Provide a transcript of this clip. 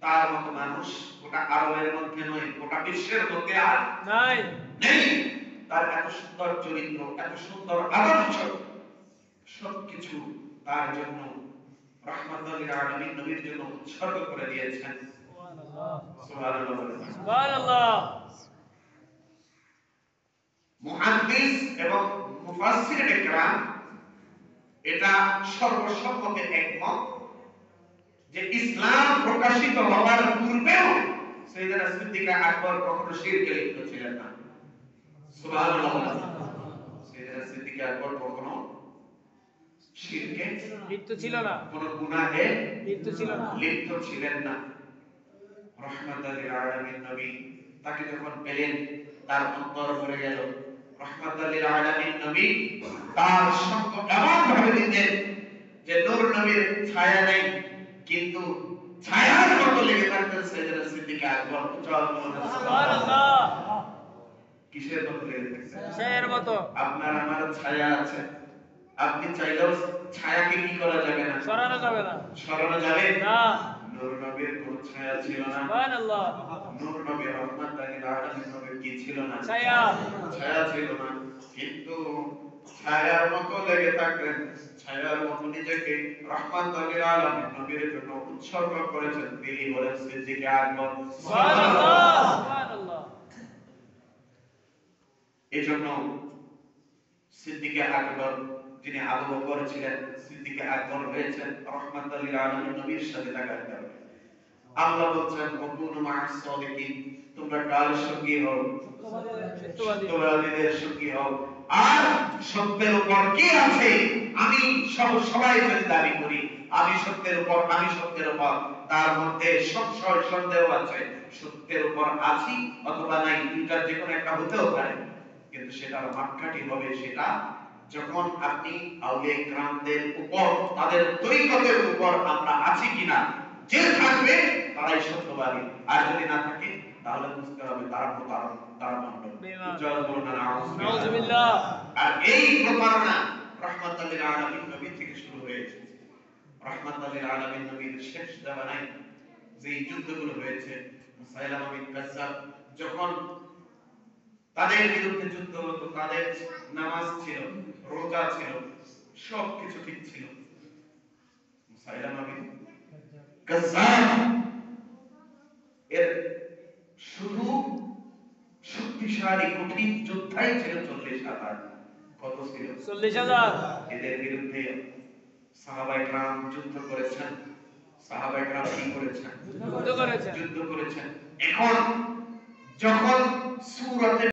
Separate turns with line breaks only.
তার মতো মানুষ গোটা আরবের মধ্যে নয়, গোটা বিশ্বের মধ্যে আর
নাই
নেই। তার এত সুন্দর চরিত্র, এত সুন্দর আদর্শ, সবকিছু তার জন্য রাহমাতুল লিল আলামিন নবীর জন্য উৎসর্গ করে দিয়েছেন। সুবহানাল্লাহ।
সুবহানাল্লাহ।
মুহাদ্দিস এবং মুফাসসিরিন ইকরাম এটা সর্বসম্মতে একমত যে ইসলাম প্রকাশিত হওয়ার পূর্বেও সাইয়েদনা সিদ্দিক আকবর কখনো শিরকে লিপ্ত ছিলেন না। সুবহানাল্লাহ। সাইয়েদনা সিদ্দিক আকবর কখনো শিরকে
লিপ্ত ছিল না,
কোন গুনাহে
লিপ্ত ছিল না,
লিপ্ত ছিলেন না। রাহমাতুল লিল আলামিন নবী তাকে যখন পেলেন তার অন্তর ভরে গেল। রাহমাতুল লিল আলামিন নবী তার সঙ্গ এমন ভাবে দিতেন যে নূর নবীর ছায়া নেই, কিন্তু ছায়ার মতো লেগে থাকতেন সাইয়েদনা সিদ্দিক আকবর।
সুবহানাল্লাহ।
কিসের মতো লেগে থাকতেন?
ছায়ার মতো।
আপনার আমার ছায়া আছে, আপনি চাইলেও ছায়াকে কি করা যাবে না,
সরানো যাবে না,
সরানো যাবে
না।
নূর নবীর কোন ছায়া ছিল না।
সুবহানাল্লাহ।
নূর নবী রাহমাতুল লিল আলামিন নবীর কি ছিল না?
ছায়া।
ছায়া ছিল না, কিন্তু ছায়ার মতো লেগে থাকতেন। ছায়ার মতো নিজেকে রাহমাতুল লিল আলামিন নবীর জন্য উৎসর্গ করেছেন। তিনি হলেন সিদ্দিক আকবর।
সুবহানাল্লাহ, সুবহানাল্লাহ।
এজন্য সিদ্দিক আকবর, যিনি আবু বকর ছিলেন, সিদ্দিক আকবর হয়েছেন রাহমাতুল লিল আলামিন নবীর সাথে থাকার কারণে। আল্লাহ বলছেন ওয়াকুনু মা'আস সাদিকিন, তোমরা কার সঙ্গী হও? সত্যবাদীদের সঙ্গী হও। আর সত্যের উপর কি আছে? আমি সবাই যদি দাবি করি আমি সত্যের উপর, আমি সত্যের উপর, তার মধ্যে সংশয় সন্দেহ আছে, সত্যের উপর আছি অথবা নাই, দুইটার যে কোনো একটা হতেও পারে, কিন্তু সেটার মাপকাঠি হবে সেটা যখন আপনি আউলিয়া কিরামদের উপর, তাদের তরিকতের উপর আমরা আছি কিনা। যে থাকবে তারাই সত্যবাদী, আর যদি না থাকে তাহলে বুঝতে হবে তারা প্রতারক, তারা ভণ্ড। উজ্জ্বল বলুন না নাউযুবিল্লাহ। আর এই প্রতারণা রাহমাতুল লিল আলামিন নবী থেকে শুরু হয়েছে। রাহমাতুল লিল আলামিন নবীর শেষ জামানায় যে যুদ্ধগুলো হয়েছে, মুসাইলামা বিন কাযযাব যখন তাদের বিরুদ্ধে যুদ্ধ হতো, তাদের নামাজ ছিল, রোজা ছিল, সবকিছু ঠিক ছিল। মুসাইলামা বিন কাযযাব এর শুধু শক্তিশালী কঠিন যোদ্ধাই ছিল 40,000। কত ছিল?
40,000।
এদের বিরুদ্ধে সাহাবায়ে কেরাম যুদ্ধ করেছেন। সাহাবায়ে কেরাম কি করেছেন?
যুদ্ধ করেছেন।
যুদ্ধ করেছেন। এখন যখন সূরাতে